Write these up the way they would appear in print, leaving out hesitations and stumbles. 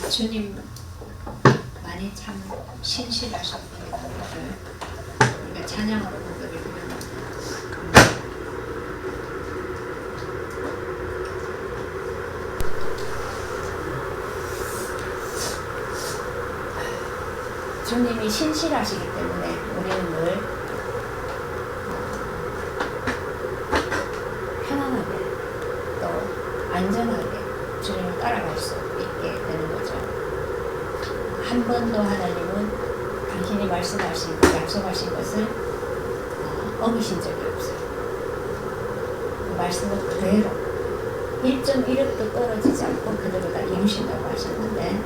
주님 많이 참 신실하신 분이라는 것을 우리가 찬양으로 고백을 드립니다. 주님이 신실하시기 때문에 우리는 늘 편안하게 또 안전하게 주님을 따라갈 수 있게 되는 거죠. 한 번도 하나님은 당신이 말씀하신, 약속하신 것을 어기신 적이 없어요. 그 말씀은 그대로 1.1획도 떨어지지 않고 그대로 다 이루신다고 하셨는데,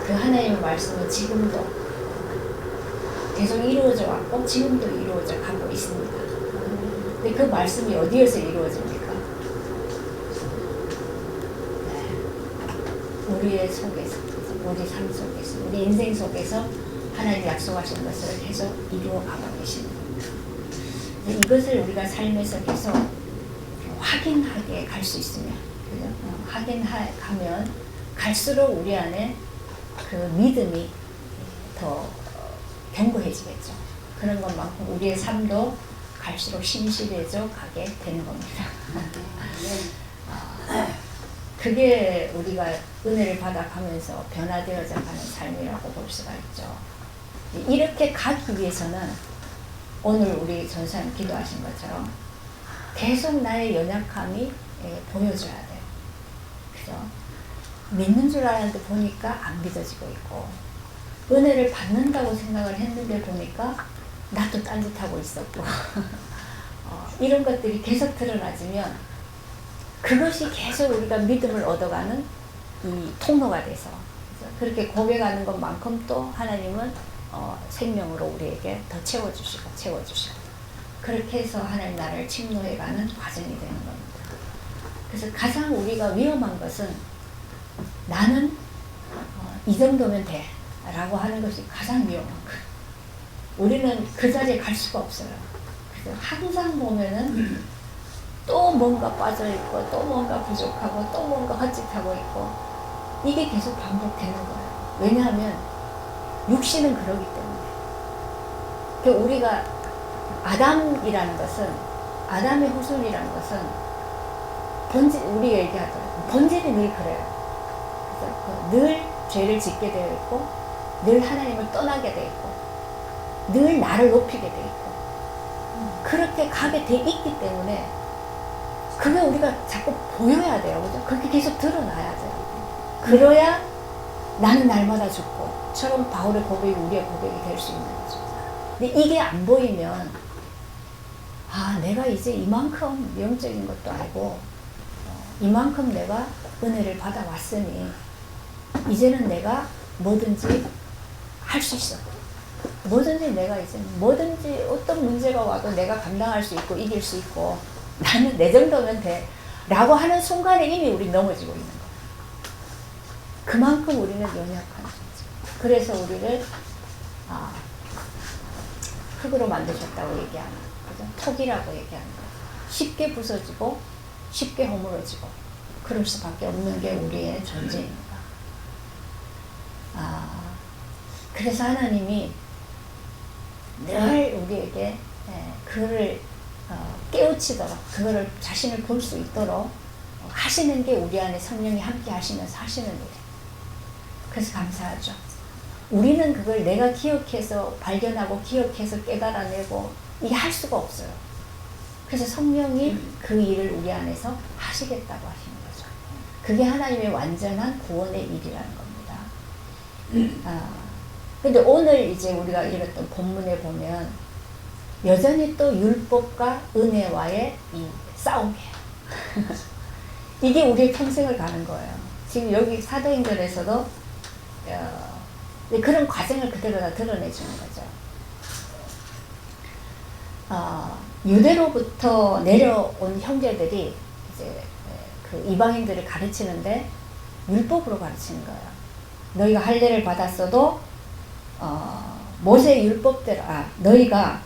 그 하나님의 말씀은 지금도 계속 이루어져 왔고 지금도 이루어져 가고 있습니다. 근데 그 말씀이 어디에서 이루어집니까? 우리의 속에서, 우리 삶 속에서, 우리 인생 속에서 하나님 약속하신 것을 계속 이루어가고 계시는 겁니다. 이것을 우리가 삶에서 계속 확인하게 갈 수 있으면, 확인하면 갈수록 우리 안에 그 믿음이 더 견고해지겠죠. 그런 것만큼 우리의 삶도 갈수록 신실해져 가게 되는 겁니다. 그게 우리가 은혜를 받아가면서 변화되어져 가는 삶이라고 볼 수가 있죠. 이렇게 가기 위해서는 오늘 우리 전사님 기도하신 것처럼 계속 나의 연약함이 보여줘야 돼요. 그죠? 믿는 줄 알았는데 보니까 안 믿어지고 있고, 은혜를 받는다고 생각을 했는데 보니까 나도 딴짓하고 있었고 이런 것들이 계속 드러나지면 그것이 계속 우리가 믿음을 얻어가는 이 통로가 돼서, 그렇게 고백하는 것만큼 또 하나님은 생명으로 우리에게 더 채워주시고 그렇게 해서 하나님 나라를 침노해가는 과정이 되는 겁니다. 그래서 가장 우리가 위험한 것은 나는 이 정도면 돼 라고 하는 것이 가장 위험한 거예요. 우리는 그 자리에 갈 수가 없어요. 그래서 항상 보면은 또 뭔가 빠져있고 또 뭔가 부족하고 또 뭔가 헛짓하고 있고, 이게 계속 반복되는 거예요. 왜냐하면 육신은 그러기 때문에. 그러니까 우리가 아담이라는 것은, 아담의 후손이라는 것은 본질, 우리가 얘기하더라고요. 본질이 늘 그래요. 그래서 늘 죄를 짓게 되어 있고, 늘 하나님을 떠나게 되어 있고, 늘 나를 높이게 되어 있고, 그렇게 가게 돼 있기 때문에 그게 우리가 자꾸 보여야 돼요. 그죠? 그렇게 계속 드러나야 돼요. 그래야 나는 날마다 죽고, 처럼 바울의 고백이 우리의 고백이 될 수 있는 거죠. 근데 이게 안 보이면, 내가 이제 이만큼 영적인 것도 알고, 이만큼 내가 은혜를 받아왔으니, 이제는 내가 뭐든지 할 수 있어. 뭐든지 내가 이제 뭐든지 어떤 문제가 와도 내가 감당할 수 있고 이길 수 있고, 나는 내 정도면 돼 라고 하는 순간에 이미 우리 넘어지고 있는 거예요. 그만큼 우리는 연약한 존재. 그래서 우리를 흙으로 만드셨다고 얘기하는, 그죠? 톡이라고 얘기하는 거예요. 쉽게 부서지고 쉽게 허물어지고 그럴 수밖에 없는 게 우리의 존재입니다. 그래서 하나님이 늘 우리에게 그를 깨우치도록, 그거를 자신을 볼 수 있도록 하시는 게 우리 안에 성령이 함께 하시면서 하시는 일. 그래서 감사하죠. 우리는 그걸 내가 기억해서 발견하고 기억해서 깨달아내고 이게 할 수가 없어요. 그래서 성령이 그 일을 우리 안에서 하시겠다고 하시는 거죠. 그게 하나님의 완전한 구원의 일이라는 겁니다. 근데 오늘 이제 우리가 읽었던 본문에 보면 여전히 또 율법과 은혜와의 이 싸움이에요. 이게 우리의 평생을 가는 거예요. 지금 여기 사도행전에서도 그런 과정을 그대로 다 드러내주는 거죠. 유대로부터 내려온 형제들이 이제 그 이방인들을 가르치는데 율법으로 가르치는 거예요. 너희가 할례를 받았어도 모세 율법대로, 너희가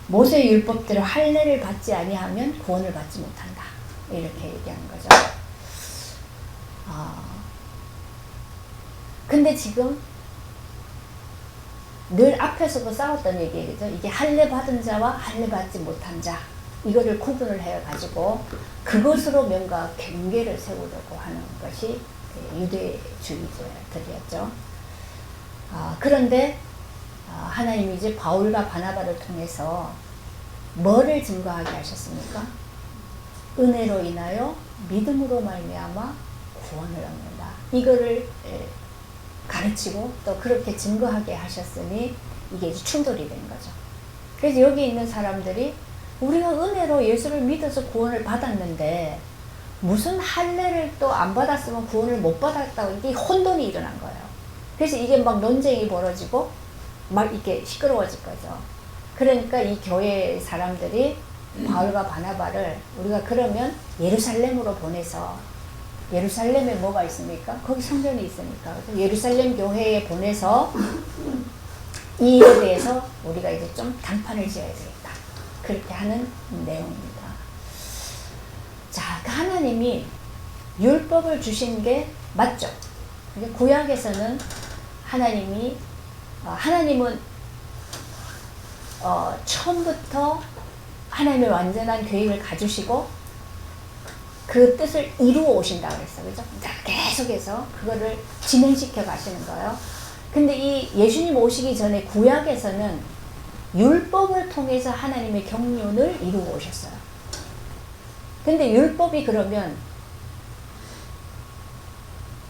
모세 율법대로 할례를 받지 아니하면 구원을 받지 못한다. 이렇게 얘기하는 거죠. 근데 지금 늘 앞에서도 싸웠던 얘기죠. 이게 할례 받은 자와 할례 받지 못한 자, 이거를 구분을 해가지고 그것으로 뭔가 경계를 세우려고 하는 것이 유대주의자들이었죠. 그런데 하나님이 이제 바울과 바나바를 통해서 뭐를 증거하게 하셨습니까? 은혜로 인하여 믿음으로 말미암아 구원을 얻는다. 이거를 가르치고 또 그렇게 증거하게 하셨으니 이게 충돌이 된 거죠. 그래서 여기 있는 사람들이 우리가 은혜로 예수를 믿어서 구원을 받았는데 무슨 할례를 또 안 받았으면 구원을 못 받았다고 이게 혼돈이 일어난 거예요. 그래서 이게 막 논쟁이 벌어지고 막 이렇게 시끄러워질 거죠. 그러니까 이 교회 사람들이 바울과 바나바를 우리가 그러면 예루살렘으로 보내서, 예루살렘에 뭐가 있습니까? 거기 성전이 있으니까 예루살렘 교회에 보내서 이 일에 대해서 우리가 이제 좀 단판을 지어야 되겠다. 그렇게 하는 내용입니다. 자, 하나님이 율법을 주신 게 맞죠? 구약에서는 하나님은 처음부터 하나님의 완전한 계획을 가지시고 그 뜻을 이루어 오신다 그랬어요. 그죠? 계속해서 그거를 진행시켜 가시는 거예요. 근데 이 예수님 오시기 전에 구약에서는 율법을 통해서 하나님의 경륜을 이루어 오셨어요. 근데 율법이 그러면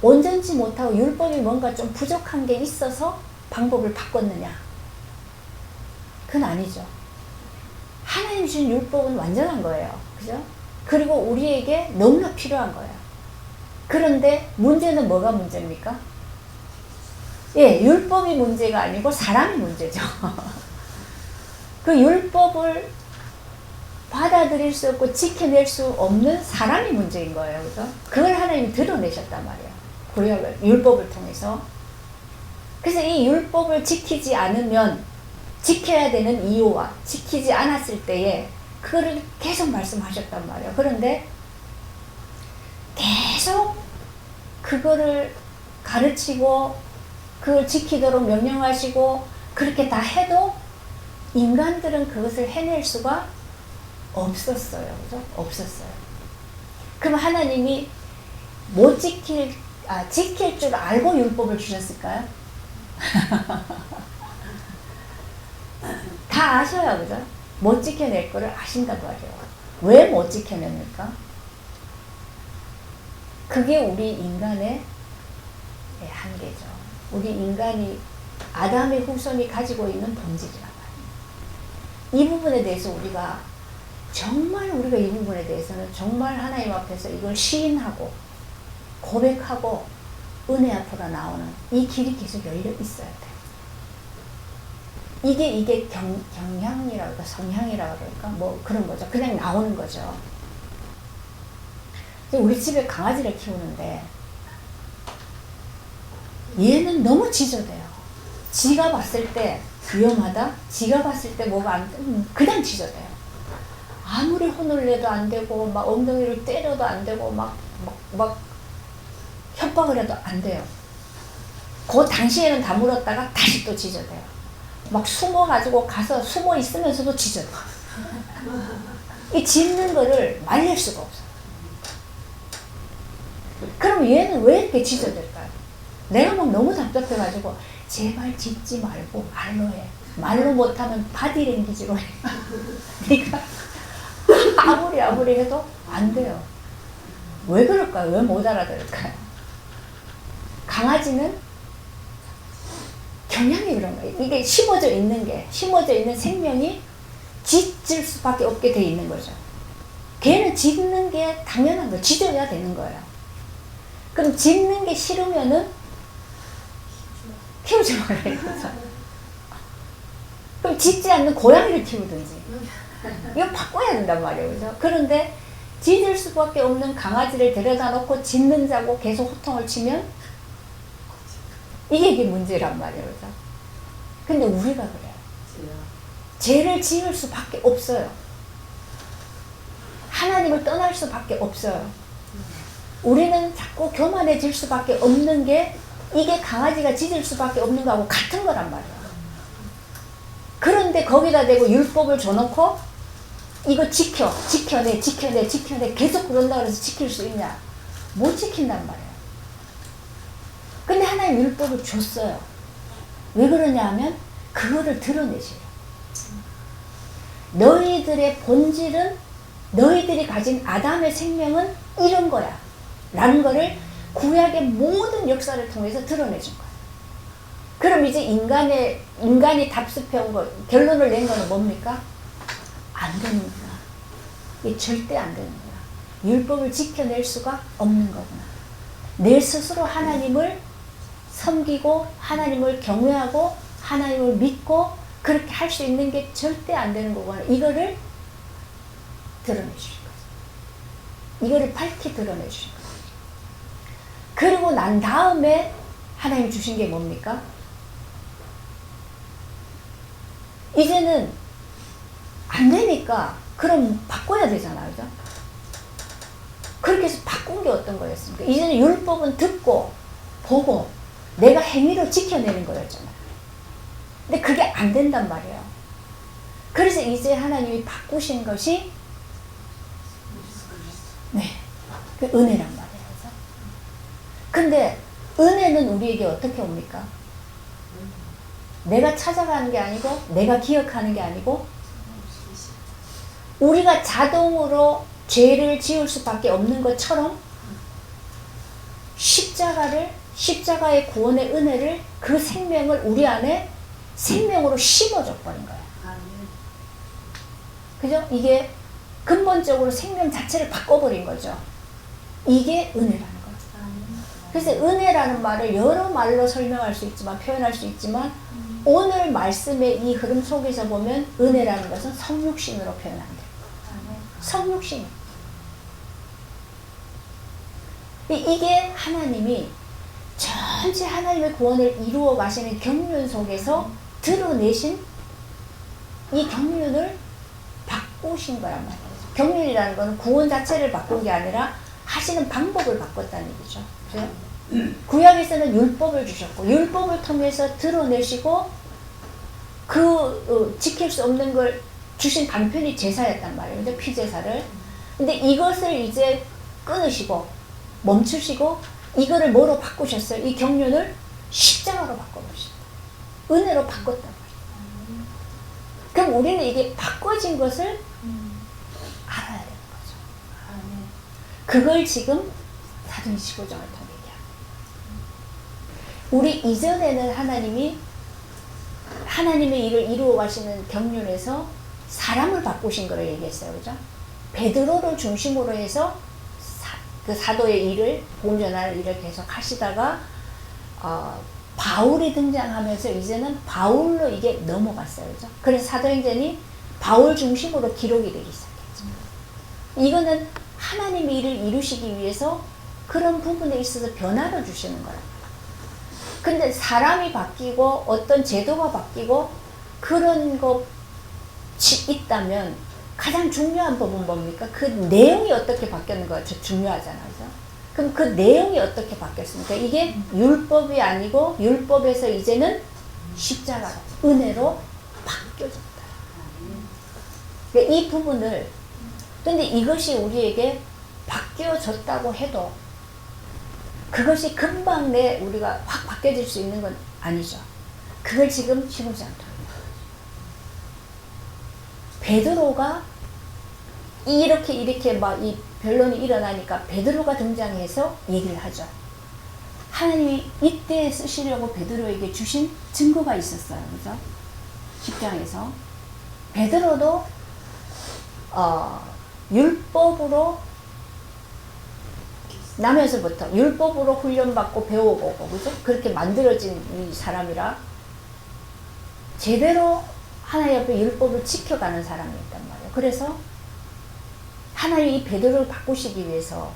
온전치 못하고 율법이 뭔가 좀 부족한 게 있어서 방법을 바꿨느냐? 그건 아니죠. 하나님 주신 율법은 완전한 거예요. 그죠? 그리고 우리에게 너무나 필요한 거예요. 그런데 문제는 뭐가 문제입니까? 예, 율법이 문제가 아니고 사람이 문제죠. 그 율법을 받아들일 수 없고 지켜낼 수 없는 사람이 문제인 거예요. 그죠? 그걸 하나님이 드러내셨단 말이에요. 구약을, 율법을 통해서. 그래서 이 율법을 지키지 않으면 지켜야 되는 이유와 지키지 않았을 때에 그거를 계속 말씀하셨단 말이에요. 그런데 계속 그거를 가르치고 그걸 지키도록 명령하시고 그렇게 다 해도 인간들은 그것을 해낼 수가 없었어요. 그죠? 없었어요. 그럼 하나님이 못 지킬 줄 알고 율법을 주셨을까요? 다 아셔요. 그죠? 못 지켜낼 거를 아신다고 하죠. 왜 못 지켜냅니까? 그게 우리 인간의 한계죠. 우리 인간이 아담의 후손이 가지고 있는 본질이란 말이에요. 이 부분에 대해서 우리가 이 부분에 대해서는 정말 하나님 앞에서 이걸 시인하고 고백하고 은혜 앞으로 나오는 이 길이 계속 열려 있어야 돼요. 이게 경향이라고 할까, 성향이라고 그럴까, 뭐 그런 거죠. 그냥 나오는 거죠. 우리 집에 강아지를 키우는데 얘는 너무 지저대요. 지가 봤을 때 위험하다, 지가 봤을 때 뭐가 안 돼, 그냥 지저대요. 아무리 혼을 내도 안 되고, 막 엉덩이를 때려도 안 되고, 막 협박을 해도 안 돼요. 그 당시에는 다 물었다가 다시 또 지저대요. 막 숨어가지고 가서 숨어 있으면서도 지저대요. 이 짖는 거를 말릴 수가 없어요. 그럼 얘는 왜 이렇게 지저댈까요? 내가 막 너무 답답해가지고 제발 짖지 말고 말로 해. 말로 못하면 바디랭귀지로 해. 그러니까 아무리 해도 안 돼요. 왜 그럴까요? 왜 못 알아들을까요? 강아지는 경향이 그런 거예요. 이게 심어져 있는 생명이 짖을 수밖에 없게 돼 있는 거죠. 걔는 짖는 게 당연한 거예요. 짖어야 되는 거예요. 그럼 짖는 게 싫으면은 키우지 말아요. 그럼 짖지 않는 고양이를 키우든지. 이거 바꿔야 된단 말이에요. 그죠? 그런데 짖을 수밖에 없는 강아지를 데려다 놓고 짖는 자고 계속 호통을 치면 이게 문제란 말이에요. 그죠? 근데 우리가 그래요. 죄를 지을 수밖에 없어요. 하나님을 떠날 수밖에 없어요. 우리는 자꾸 교만해질 수밖에 없는 게 이게 강아지가 짖을 수밖에 없는 거하고 같은 거란 말이야. 그런데 거기다 대고 율법을 줘놓고 이거 지켜내 계속 그런다 그래서 지킬 수 있냐? 못 지킨단 말이야. 근데 하나님 율법을 줬어요. 왜 그러냐 하면 그거를 드러내시려. 너희들의 본질은, 너희들이 가진 아담의 생명은 이런 거야 라는 거를 구약의 모든 역사를 통해서 드러내준 거야. 그럼 이제 인간이 답습해온 거, 결론을 낸 거는 뭡니까? 안 되는구나. 이게 절대 안 되는구나. 율법을 지켜낼 수가 없는 거구나. 내 스스로 하나님을 섬기고 하나님을 경외하고 하나님을 믿고 그렇게 할 수 있는 게 절대 안 되는 거구나. 이거를 드러내 주신 거죠. 이거를 밝히 드러내 주신 거죠. 그리고 난 다음에 하나님 주신 게 뭡니까? 이제는 안 되니까 그럼 바꿔야 되잖아요. 그죠? 그렇게 해서 바꾼 게 어떤 거였습니까? 이제는 율법은 듣고 보고 내가 행위로 지켜내는 거였잖아요. 근데 그게 안 된단 말이에요. 그래서 이제 하나님이 바꾸신 것이 그 은혜란 말이에요. 그래서 근데 은혜는 우리에게 어떻게 옵니까? 내가 찾아가는 게 아니고 내가 기억하는 게 아니고 우리가 자동으로 죄를 지을 수밖에 없는 것처럼 십자가의 구원의 은혜를, 그 생명을 우리 안에 생명으로 심어줘 버린 거야. 그죠? 이게 근본적으로 생명 자체를 바꿔버린 거죠. 이게 은혜라는 거죠. 그래서 은혜라는 말을 여러 말로 설명할 수 있지만, 표현할 수 있지만, 오늘 말씀의 이 흐름 속에서 보면 은혜라는 것은 성육신으로 표현한다. 성육신. 이게 하나님이 전체 하나님의 구원을 이루어 가시는 경륜 속에서 드러내신 이 경륜을 바꾸신 거란 말이에요. 경륜이라는 것은 구원 자체를 바꾼 게 아니라 하시는 방법을 바꿨다는 얘기죠. 그래서 구약에서는 율법을 주셨고 율법을 통해서 드러내시고 지킬 수 없는 걸 주신 방편이 제사였단 말이에요. 근데 피제사를. 근데 이것을 이제 끊으시고 멈추시고 이거를 뭐로 바꾸셨어요? 이 경륜을 십자가로 바꿔보셨다. 은혜로 바꿨단 말이에요. 그럼 우리는 이게 바꿔진 것을 알아야 되는 거죠. 그걸 지금 사도행 15장을 통해 얘기합니다. 우리 이전에는 하나님의 일을 이루어 가시는 경륜에서 사람을 바꾸신 거를 얘기했어요. 그죠? 베드로를 중심으로 해서 그 사도의 일을, 복음 전하는 일을 계속 하시다가 바울이 등장하면서 이제는 바울로 이게 넘어갔어요. 그죠? 그래서 사도행전이 바울 중심으로 기록이 되기 시작했죠. 이거는 하나님의 일을 이루시기 위해서 그런 부분에 있어서 변화를 주시는 거예요. 근데 사람이 바뀌고 어떤 제도가 바뀌고 그런 것이 있다면 가장 중요한 부분 뭡니까? 그 내용이 어떻게 바뀌었는가 중요하잖아요. 그죠? 그럼 그 내용이 어떻게 바뀌었습니까? 이게 율법이 아니고 율법에서 이제는 십자가로, 은혜로 바뀌어졌다. 그러니까 이 부분을, 근데 이것이 우리에게 바뀌어졌다고 해도 그것이 금방 우리가 확 바뀌어질 수 있는 건 아니죠. 그걸 지금 15장 통합니다. 베드로가 이렇게 막 이 변론이 일어나니까 베드로가 등장해서 얘기를 하죠. 하나님이 이때 쓰시려고 베드로에게 주신 증거가 있었어요. 그죠? 10장에서. 베드로도, 율법으로, 나면서부터 율법으로 훈련받고 배워보고, 그죠? 그렇게 만들어진 이 사람이라 제대로 하나님 앞에 율법을 지켜가는 사람이었단 말이에요. 그래서 하나님이 베드로를 바꾸시기 위해서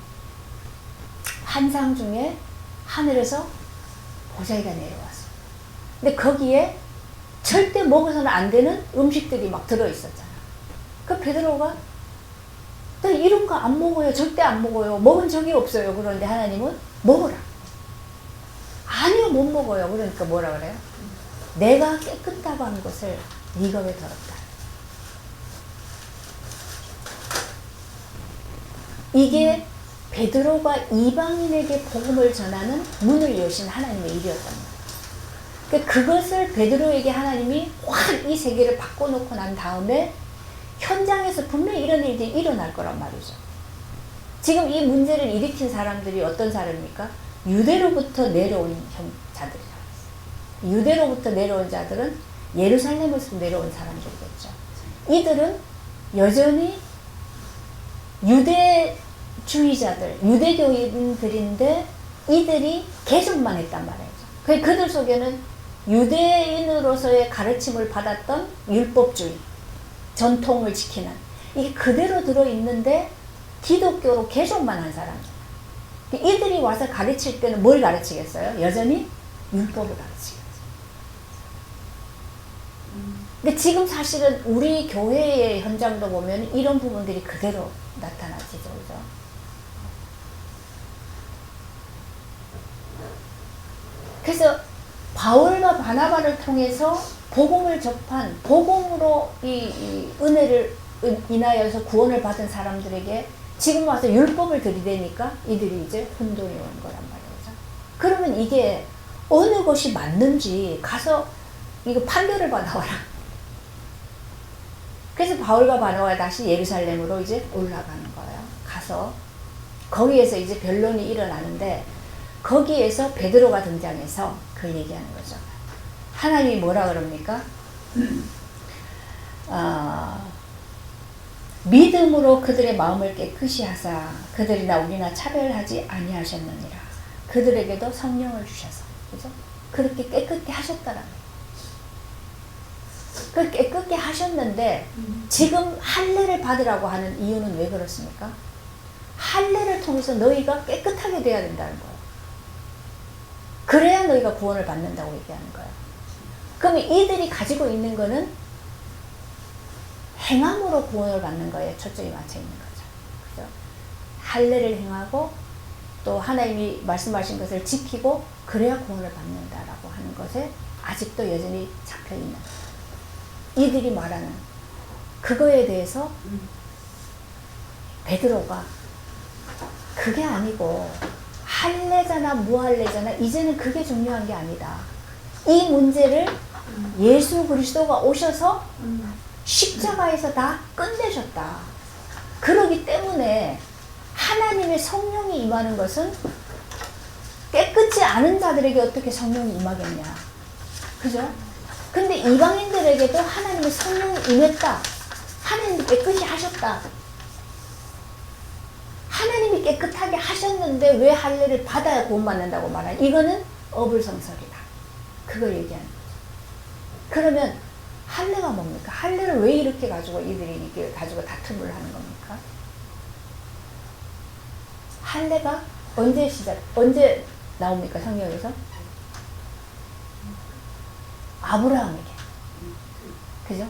환상 중에 하늘에서 보자기가 내려왔어. 근데 거기에 절대 먹어서는 안 되는 음식들이 막 들어있었잖아. 그 베드로가 나 이런 거 안 먹어요. 절대 안 먹어요. 먹은 적이 없어요. 그런데 하나님은 먹으라. 아니요. 못 먹어요. 그러니까 뭐라 그래요? 내가 깨끗다고 하는 것을 네가 왜 더럽다. 이게 베드로가 이방인에게 복음을 전하는 문을 여신 하나님의 일이었단 말이에요. 그러니까 그것을 베드로에게 하나님이 확 이 세계를 바꿔놓고 난 다음에 현장에서 분명히 이런 일들이 일어날 거란 말이죠. 지금 이 문제를 일으킨 사람들이 어떤 사람입니까? 유대로부터 내려온 자들이라고 했어요. 유대로부터 내려온 자들은 예루살렘에서 내려온 사람들이겠죠. 이들은 여전히 유대주의자들, 유대교인들인데 이들이 개종만 했단 말이죠. 그들 속에는 유대인으로서의 가르침을 받았던 율법주의, 전통을 지키는 이게 그대로 들어있는데 기독교로 개종만 한 사람들. 이들이 와서 가르칠 때는 뭘 가르치겠어요? 여전히 율법을 가르치겠죠. 근데 지금 사실은 우리 교회의 현장도 보면 이런 부분들이 그대로 나타나지죠. 그죠? 그래서 바울과 바나바를 통해서 복음을 접한, 복음으로 이 은혜를 인하여서 구원을 받은 사람들에게 지금 와서 율법을 들이대니까 이들이 이제 혼돈이 오는 거란 말이죠. 그러면 이게 어느 것이 맞는지 가서 이거 판결을 받아와라. 그래서 바울과 바나바가 다시 예루살렘으로 이제 올라가는 거예요. 가서 거기에서 이제 변론이 일어나는데 거기에서 베드로가 등장해서 그걸 얘기하는 거죠. 하나님이 뭐라 그럽니까? 믿음으로 그들의 마음을 깨끗이 하사 그들이나 우리나 차별하지 아니하셨느니라. 그들에게도 성령을 주셔서, 그죠? 그렇게 깨끗게 하셨다라는 거예요. 그 깨끗게 하셨는데 지금 할례를 받으라고 하는 이유는 왜 그렇습니까? 할례를 통해서 너희가 깨끗하게 돼야 된다는 거예요. 그래야 너희가 구원을 받는다고 얘기하는 거예요. 그러면 이들이 가지고 있는 거는 행함으로 구원을 받는 거에 초점이 맞춰 있는 거죠. 그죠? 할례를 행하고 또 하나님이 말씀하신 것을 지키고 그래야 구원을 받는다라고 하는 것에 아직도 여전히 잡혀 있는 거예요. 이들이 말하는 그거에 대해서 베드로가 그게 아니고 할례자나 무할례자나 이제는 그게 중요한 게 아니다. 이 문제를 예수 그리스도가 오셔서 십자가에서 다 끝내셨다. 그러기 때문에 하나님의 성령이 임하는 것은 깨끗지 않은 자들에게 어떻게 성령이 임하겠냐. 그죠? 근데 이방인들에게도 하나님의 성령이 임했다. 하나님이 깨끗이 하셨다. 하나님이 깨끗하게 하셨는데 왜 할례를 받아야 구원받는다고 말하냐. 이거는 어불성설이다. 그걸 얘기하는 거죠. 그러면 할례가 뭡니까? 할례를 왜 이렇게 가지고 이들이 이게 가지고 다툼을 하는 겁니까? 할례가 언제 나옵니까? 성경에서? 아브라함에게. 그죠?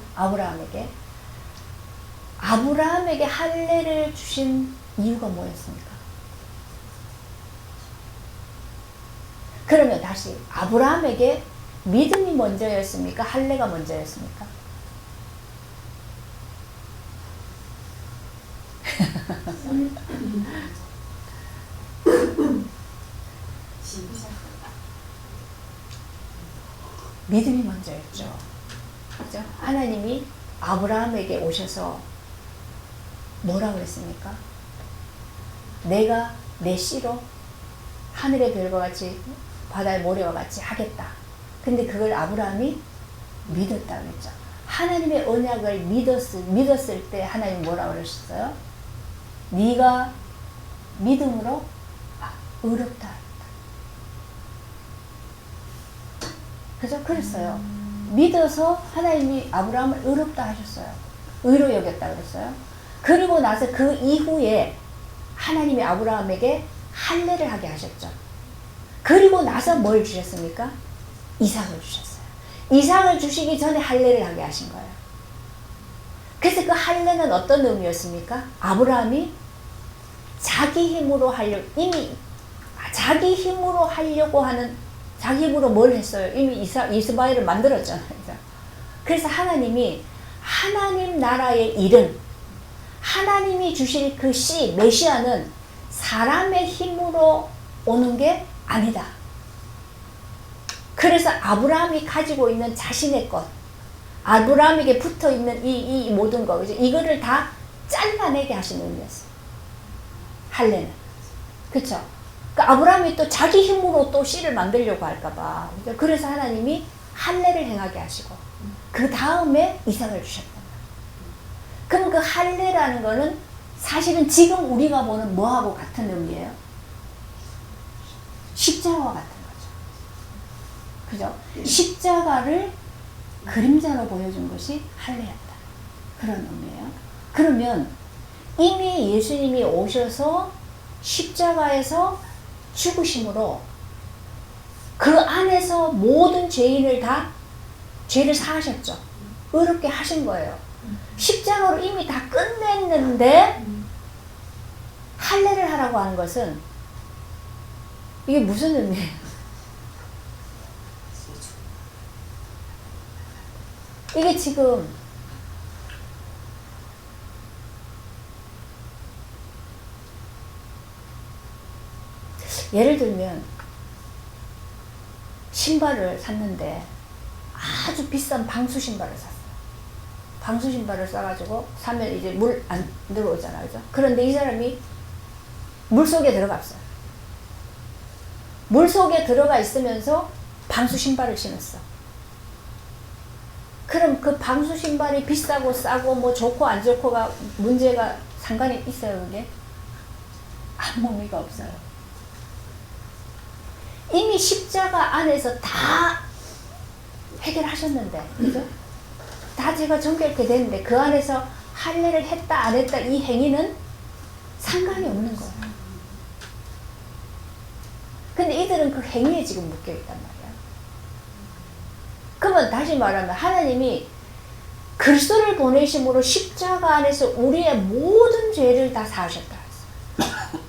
아브라함에게 할례를 주신 이유가 뭐였습니까? 그러면 다시 아브라함에게 믿음이 먼저였습니까? 할례가 먼저였습니까? 믿음이 먼저였죠. 그죠? 하나님이 아브라함에게 오셔서 뭐라 그랬습니까? 내가 내 씨로 하늘의 별과 같이 바다의 모래와 같이 하겠다. 근데 그걸 아브라함이 믿었다 그랬죠. 하나님의 언약을 믿었을 때 하나님 뭐라 그러셨어요? 네가 믿음으로 의롭다. 그죠? 그랬어요. 믿어서 하나님이 아브라함을 의롭다 하셨어요. 의로 여겼다 그랬어요. 그리고 나서 그 이후에 하나님이 아브라함에게 할례를 하게 하셨죠. 그리고 나서 뭘 주셨습니까? 이삭을 주셨어요. 이삭을 주시기 전에 할례를 하게 하신 거예요. 그래서 그 할례는 어떤 의미였습니까? 아브라함이 자기 힘으로 하려고 하는 자기 힘으로 뭘 했어요? 이미 이스마엘을 만들었잖아요. 그래서 하나님이 하나님 나라의 일은 하나님이 주실 그 씨, 메시아는 사람의 힘으로 오는 게 아니다. 그래서 아브라함이 가지고 있는 자신의 것, 아브라함에게 붙어 있는 이 모든 거, 그죠? 이거를 다 잘라내게 하신 의미였어요. 할례는. 그쵸? 그러니까 아브라함이 또 자기 힘으로 또 씨를 만들려고 할까봐. 그죠? 그래서 하나님이 할례를 행하게 하시고, 그 다음에 이삭을 주셨단 말이에요. 그럼 그 할례라는 거는 사실은 지금 우리가 보는 뭐하고 같은 의미예요? 십자가와 같은 거죠. 그죠? 십자가를 그림자로 보여준 것이 할례였다. 그런 의미예요. 그러면 이미 예수님이 오셔서 십자가에서 죽으심으로 그 안에서 모든 죄인을 다 죄를 사하셨죠. 의롭게 하신 거예요. 십자가로 이미 다 끝냈는데 할례를 하라고 하는 것은 이게 무슨 의미예요? 이게 지금 예를 들면 신발을 샀는데 아주 비싼 방수 신발을 샀어요. 방수 신발을 싸가지고 사면 이제 물 안 들어오잖아요. 그죠? 그런데 이 사람이 물 속에 들어갔어요. 물 속에 들어가 있으면서 방수 신발을 신었어. 그럼 그 방수 신발이 비싸고 싸고 뭐 좋고 안 좋고가 문제가 상관이 있어요, 그게? 아무 의미가 없어요. 이미 십자가 안에서 다 해결하셨는데, 그죠? 다 제가 정결케 됐는데 그 안에서 할례를 했다 안 했다 이 행위는 상관이 없는 거예요. 근데 이들은 그 행위에 지금 묶여 있단 말이야. 그러면 다시 말하면 하나님이 그리스도를 보내심으로 십자가 안에서 우리의 모든 죄를 다 사하셨다 했어요.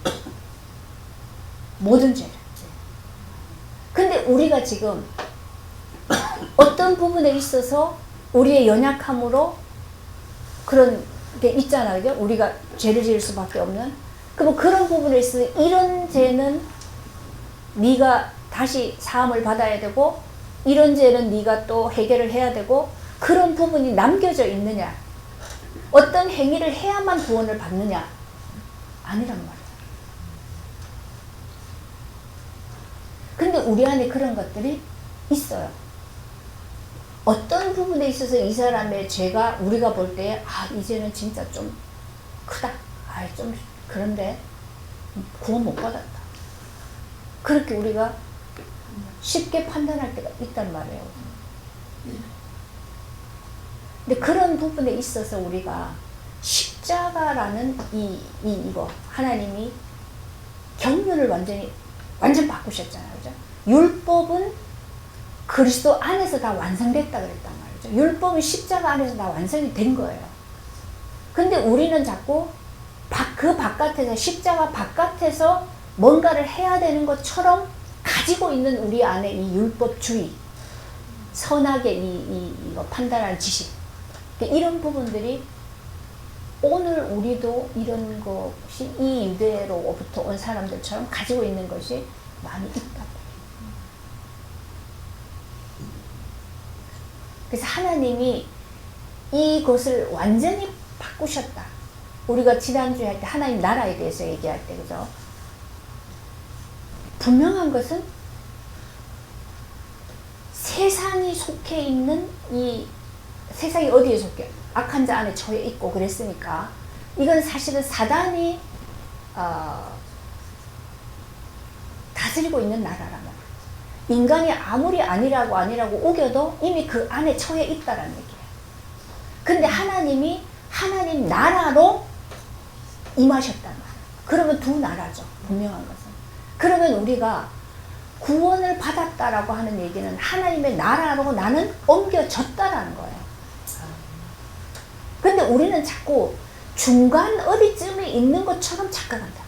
모든 죄를. 근데 우리가 지금 어떤 부분에 있어서 우리의 연약함으로 그런 게 있잖아, 그죠? 우리가 죄를 지을 수밖에 없는. 그럼 그런 부분에 있어서 이런 죄는 네가 다시 사함을 받아야 되고, 이런 죄는 네가 또 해결을 해야 되고, 그런 부분이 남겨져 있느냐? 어떤 행위를 해야만 구원을 받느냐? 아니란 말이야. 근데 우리 안에 그런 것들이 있어요. 어떤 부분에 있어서 이 사람의 죄가 우리가 볼 때, 아, 이제는 진짜 좀 크다. 아, 좀 그런데 구원 못 받았다. 그렇게 우리가 쉽게 판단할 때가 있단 말이에요. 근데 그런 부분에 있어서 우리가 십자가라는 이거 하나님이 경륜을 완전 바꾸셨잖아요. 그죠? 율법은 그리스도 안에서 다 완성됐다 그랬단 말이죠. 율법은 십자가 안에서 다 완성이 된 거예요. 근데 우리는 자꾸 그 바깥에서, 십자가 바깥에서 뭔가를 해야 되는 것처럼 가지고 있는 우리 안에 이 율법주의, 선하게 이거 판단하는 지식, 이런 부분들이 오늘 우리도 이런 것이 이 유대로부터 온 사람들처럼 가지고 있는 것이 많이 있다. 그래서 하나님이 이것을 완전히 바꾸셨다. 우리가 지난주에 할 때 하나님 나라에 대해서 얘기할 때, 그죠? 분명한 것은 세상이 속해 있는 이 세상이 어디에 속해? 악한 자 안에 처해 있고 그랬으니까 이건 사실은 사단이 다스리고 있는 나라란 말이에요. 인간이 아무리 아니라고 우겨도 이미 그 안에 처해 있다라는 얘기예요. 근데 하나님이 하나님 나라로 임하셨단 말이에요. 그러면 두 나라죠. 분명한 것은. 그러면 우리가 구원을 받았다라고 하는 얘기는 하나님의 나라로 나는 옮겨졌다라는 거예요. 근데 우리는 자꾸 중간 어디쯤에 있는 것처럼 착각한다.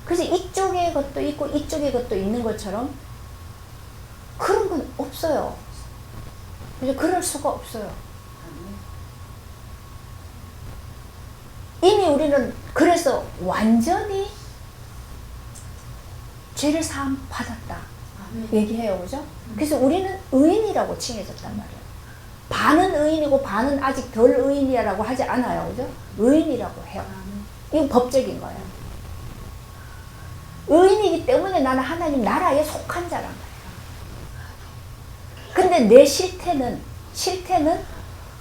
그래서 이쪽에 것도 있고 이쪽에 것도 있는 것처럼 건 없어요. 이제 그럴 수가 없어요. 이미 우리는 그래서 완전히 죄를 사함 받았다 얘기해요. 그죠? 그래서 우리는 의인이라고 칭해졌단 말이에요. 반은 의인이고 반은 아직 덜 의인이라고 하지 않아요. 그죠? 의인이라고 해요. 이건 법적인 거예요. 의인이기 때문에 나는 하나님 나라에 속한 자란 거예요. 근데 내 실태는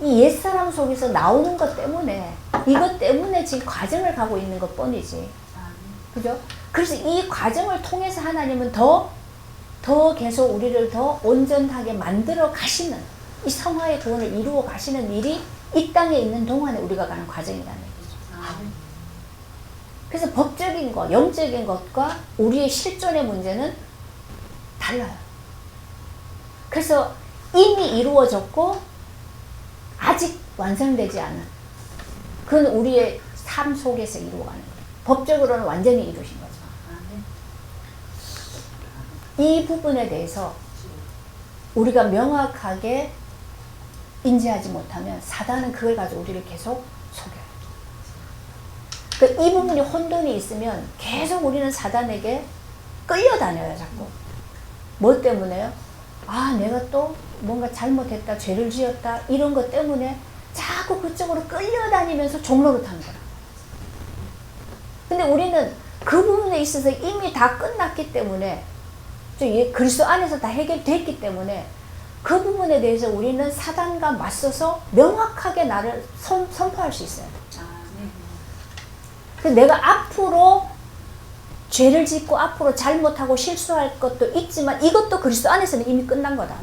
이 옛사람 속에서 나오는 것 때문에, 이것 때문에 지금 과정을 가고 있는 것 뿐이지. 그죠? 그래서 이 과정을 통해서 하나님은 더 계속 우리를 더 온전하게 만들어 가시는, 이 성화의 구원을 이루어 가시는 일이 이 땅에 있는 동안에 우리가 가는 과정이라는 얘기죠. 그래서 법적인 것, 영적인 것과 우리의 실존의 문제는 달라요. 그래서 이미 이루어졌고 아직 완성되지 않은, 그건 우리의 삶 속에서 이루어가는 거예요. 법적으로는 완전히 이루신 거죠. 이 부분에 대해서 우리가 명확하게 인지하지 못하면 사단은 그걸 가지고 우리를 계속 속여요. 그러니까 이 부분이 혼돈이 있으면 계속 우리는 사단에게 끌려다녀요. 자꾸. 뭐 때문에요? 아, 내가 또 뭔가 잘못했다, 죄를 지었다, 이런 것 때문에 자꾸 그쪽으로 끌려다니면서 종로를 타는 거라. 근데 우리는 그 부분에 있어서 이미 다 끝났기 때문에, 그리스도 안에서 다 해결됐기 때문에 그 부분에 대해서 우리는 사단과 맞서서 명확하게 나를 선포할 수 있어요. 내가 앞으로 죄를 짓고 앞으로 잘못하고 실수할 것도 있지만 이것도 그리스도 안에서는 이미 끝난 거다.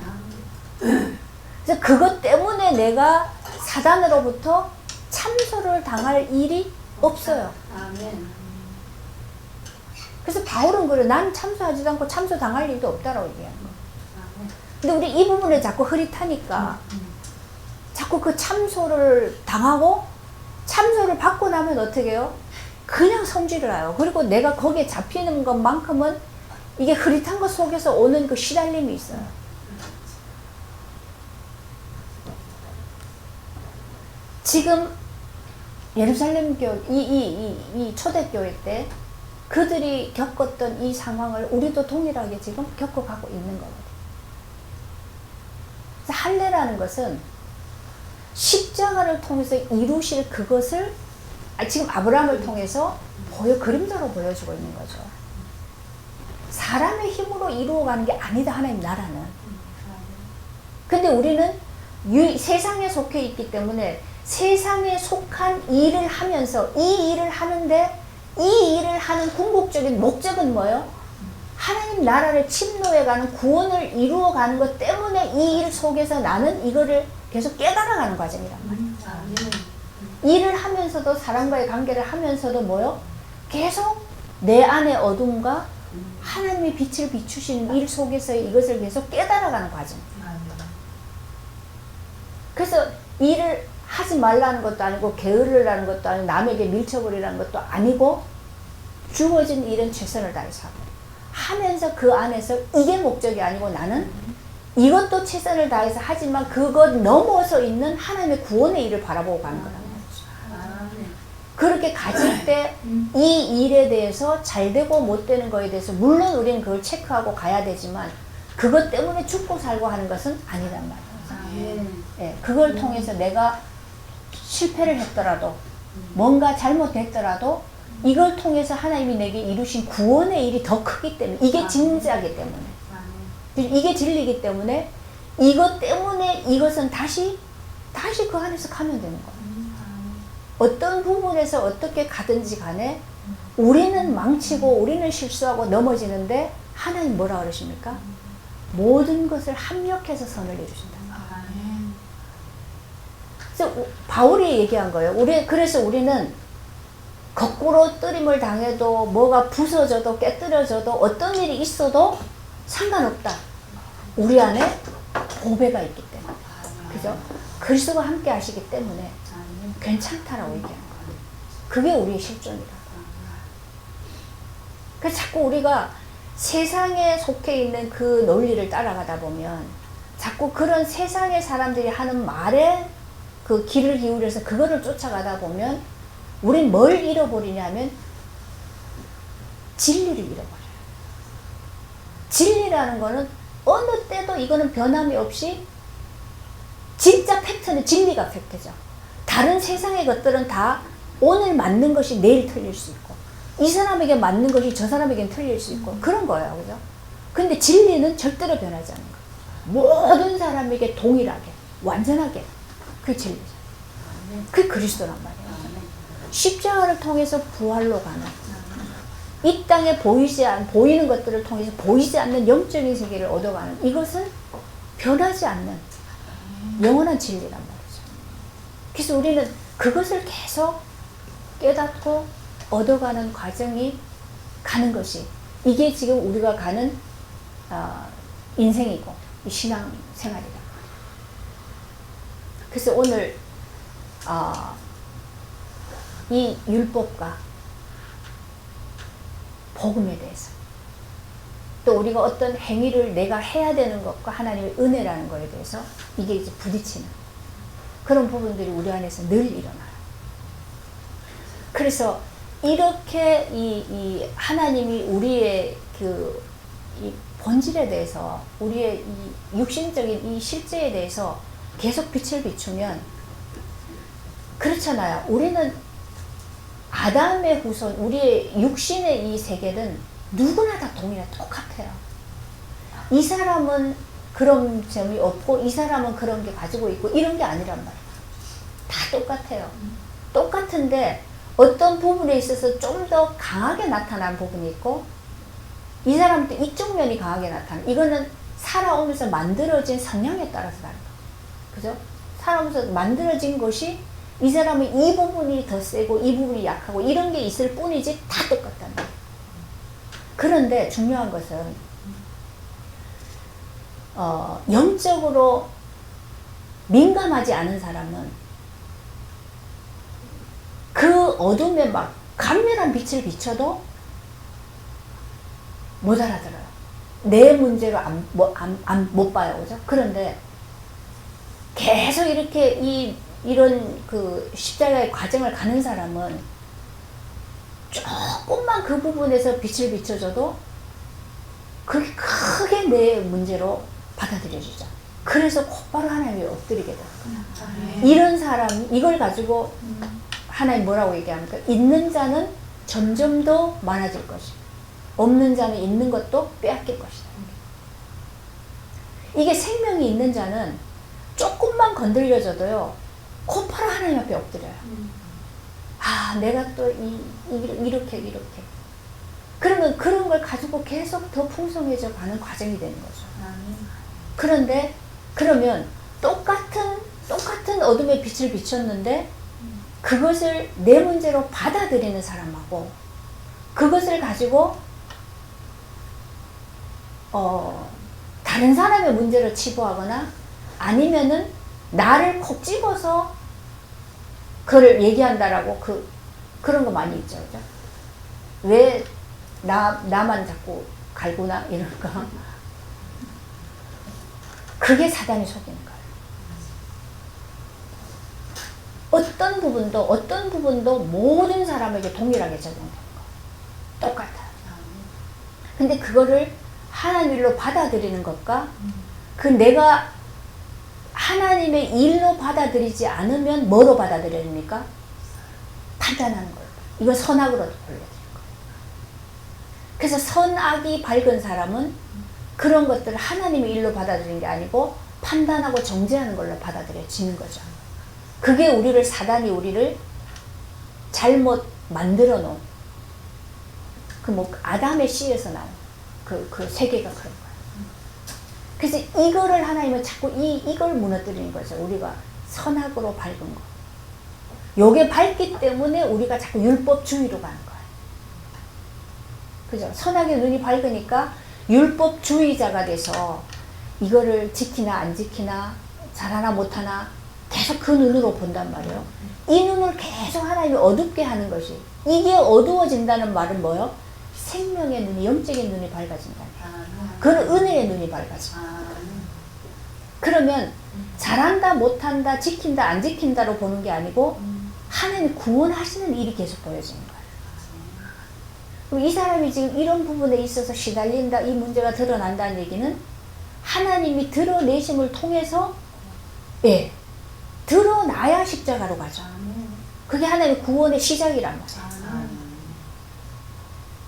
그래서 그것 때문에 내가 사단으로부터 참소를 당할 일이 없어요. 그래서 바울은 그래, 난 참소하지도 않고 참소 당할 일도 없다라고 얘기하는 거예요. 근데 우리 이 부분에 자꾸 흐릿하니까 자꾸 그 참소를 당하고 참소를 받고 나면 어떻게 해요? 그냥 성질을 해요. 그리고 내가 거기에 잡히는 것만큼은 이게 흐릿한 것 속에서 오는 그 시달림이 있어요. 지금 예루살렘 교회, 이 초대교회 때 그들이 겪었던 이 상황을 우리도 동일하게 지금 겪어가고 있는 거거든요. 그래서 할례라는 것은 십자가를 통해서 이루실 그것을 지금 아브라함을 통해서 그림자로 보여주고 있는 거죠. 사람의 힘으로 이루어가는 게 아니다, 하나님 나라는. 근데 우리는 세상에 속해 있기 때문에 세상에 속한 일을 하면서 이 일을 하는데, 이 일을 하는 궁극적인 목적은 뭐예요? 하나님 나라를 침노해가는 구원을 이루어가는 것 때문에 이 일 속에서 나는 이거를 계속 깨달아가는 과정이란 말이에요. 일을 하면서도, 사람과의 관계를 하면서도 뭐요? 계속 내 안의 어둠과 하나님의 빛을 비추시는 일 속에서 이것을 계속 깨달아가는 과정. 그래서 일을 하지 말라는 것도 아니고 게으르라는 것도 아니고 남에게 밀쳐버리라는 것도 아니고 주어진 일은 최선을 다해서 하면서 그 안에서 이게 목적이 아니고 나는 이것도 최선을 다해서 하지만 그것 넘어서 있는 하나님의 구원의 일을 바라보고 가는 거란 말이죠. 그렇게 가질 때 이 일에 대해서 잘 되고 못 되는 거에 대해서 물론 우리는 그걸 체크하고 가야 되지만 그것 때문에 죽고 살고 하는 것은 아니란 말이에요. 예, 그걸 통해서 내가 실패를 했더라도 뭔가 잘못됐더라도 이걸 통해서 하나님이 내게 이루신 구원의 일이 더 크기 때문에, 이게 진짜이기 때문에, 이게 진리이기 때문에 이것 때문에 이것은 다시 그 안에서 가면 되는 거예요. 어떤 부분에서 어떻게 가든지 간에 우리는 망치고 우리는 실수하고 넘어지는데 하나님 뭐라 그러십니까? 모든 것을 합력해서 선을 이루신다. 그래서 바울이 얘기한 거예요. 그래서 우리는 거꾸로 뜨림을 당해도 뭐가 부서져도 깨뜨려져도 어떤 일이 있어도 상관없다. 우리 안에 보배가 있기 때문에. 그죠? 그리스도가 함께 하시기 때문에 괜찮다라고 얘기하는 거예요. 그게 우리의 실존이다. 그래서 자꾸 우리가 세상에 속해 있는 그 논리를 따라가다 보면 자꾸 그런 세상의 사람들이 하는 말에 그 귀를 기울여서 그거를 쫓아가다 보면 우린 뭘 잃어버리냐면 진리를 잃어버려요. 진리라는 거는 어느 때도 이거는 변함이 없이 진짜 팩트는 진리가 팩트죠. 다른 세상의 것들은 다 오늘 맞는 것이 내일 틀릴 수 있고 이 사람에게 맞는 것이 저 사람에게는 틀릴 수 있고 그런 거예요. 그죠? 근데 진리는 절대로 변하지 않는 거예요. 모든 사람에게 동일하게 완전하게 그게 진리죠. 그게 그리스도란 말이에요. 십자가를 통해서 부활로 가는 이 땅에 보이는 것들을 통해서 보이지 않는 영적인 세계를 얻어가는 이것은 변하지 않는 영원한 진리란 말이죠. 그래서 우리는 그것을 계속 깨닫고 얻어가는 과정이 가는 것이 이게 지금 우리가 가는 인생이고 이 신앙 생활이다. 그래서 오늘 이 율법과 복음에 대해서 또 우리가 어떤 행위를 내가 해야 되는 것과 하나님의 은혜라는 것에 대해서 이게 이제 부딪히는 그런 부분들이 우리 안에서 늘 일어나요. 그래서 이렇게 이 하나님이 우리의 이 본질에 대해서 우리의 이 육신적인 이 실제에 대해서 계속 빛을 비추면 그렇잖아요. 우리는 아담의 후손, 우리의 육신의 이 세계는 누구나 다 똑같아요. 이 사람은 그런 점이 없고 이 사람은 그런 게 가지고 있고 이런 게 아니란 말이에요. 다 똑같아요. 똑같은데 어떤 부분에 있어서 좀 더 강하게 나타난 부분이 있고 이 사람도 이쪽 면이 강하게 나타나는 이거는 살아오면서 만들어진 성향에 따라서 다른 거예요. 그죠? 살아오면서 만들어진 것이 이 사람은 이 부분이 더 세고 이 부분이 약하고 이런 게 있을 뿐이지 다 똑같다는 거예요. 그런데 중요한 것은 영적으로 민감하지 않은 사람은 그 어둠에 막 강렬한 빛을 비춰도 못 알아들어요. 내 문제로 못 봐요. 그죠? 그런데 계속 이렇게 이런 그 십자가의 과정을 가는 사람은 조금만 그 부분에서 빛을 비춰줘도 그게 크게 내 문제로 받아들여지죠. 그래서 곧바로 하나님이 엎드리게 돼요. 이런 사람, 이걸 가지고 하나님 뭐라고 얘기합니까? 있는 자는 점점 더 많아질 것이고 없는 자는 있는 것도 빼앗길 것이다. 이게 생명이 있는 자는 조금만 건드려져도요 곧바로 하나님 앞에 엎드려요. 내가 또 이렇게 그러면 그런 걸 가지고 계속 더 풍성해져 가는 과정이 되는 거죠. 그런데 그러면 똑같은 어둠의 빛을 비췄는데 그것을 내 문제로 받아들이는 사람하고 그것을 가지고 다른 사람의 문제로 치부하거나 아니면은 나를 콕 집어서 그걸 얘기한다라고 그런 거 많이 있죠. 그죠? 왜 나만 자꾸 갈구나 이럴까? 그게 사단이 속이는 거예요. 어떤 부분도 모든 사람에게 동일하게 적용되는 거예요. 똑같아요. 근데 그거를 하나님 일로 받아들이는 것과 그 내가 하나님의 일로 받아들이지 않으면 뭐로 받아들여집니까? 판단하는 거예요. 이거 선악으로 돌려드릴 거예요. 그래서 선악이 밝은 사람은 그런 것들을 하나님의 일로 받아들이는 게 아니고 판단하고 정죄하는 걸로 받아들여지는 거죠. 그게 사단이 우리를 잘못 만들어 놓은 아담의 씨에서 나온 그 세계가 그런 거예요. 그래서 이거를 하나님은 자꾸 이걸 무너뜨리는 거죠. 우리가 선악으로 밝은 거. 요게 밝기 때문에 우리가 자꾸 율법주의로 가는 거예요. 그죠? 선악의 눈이 밝으니까 율법주의자가 돼서 이거를 지키나 안 지키나 잘하나 못하나 계속 그 눈으로 본단 말이에요. 이 눈을 계속 하나님이 어둡게 하는 것이 이게 어두워진다는 말은 뭐예요? 생명의 눈이, 영적인 눈이 밝아진다. 그건 은혜의 눈이 밝아져. 그러면 잘한다, 못한다, 지킨다, 안 지킨다로 보는 게 아니고 하나님 구원하시는 일이 계속 보여지는 거예요. 그럼 이 사람이 지금 이런 부분에 있어서 시달린다, 이 문제가 드러난다는 얘기는 하나님이 드러내심을 통해서 예, 드러나야 십자가로 가죠. 그게 하나님의 구원의 시작이란 거죠.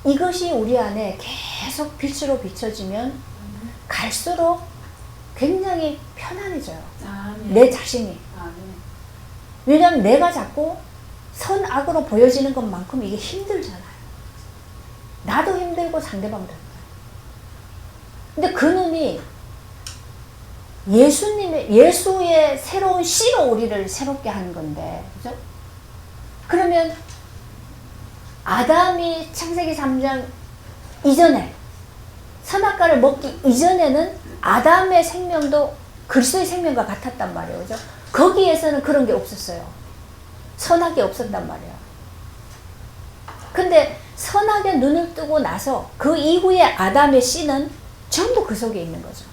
이것이 우리 안에 계속 빛으로 비춰지면 갈수록 굉장히 편안해져요. 내 자신이. 왜냐하면 내가 자꾸 선악으로 보여지는 것만큼 이게 힘들잖아요. 나도 힘들고 상대방도 힘들어요. 근데 그 눈이 예수의 새로운 씨로 우리를 새롭게 하는 건데, 그죠? 그러면 아담이 창세기 3장 이전에, 선악과를 먹기 이전에는 아담의 생명도 그리스도의 생명과 같았단 말이에요. 그죠? 거기에서는 그런 게 없었어요. 선악이 없었단 말이에요. 근데 선악의 눈을 뜨고 나서 그 이후에 아담의 씨는 전부 그 속에 있는 거죠.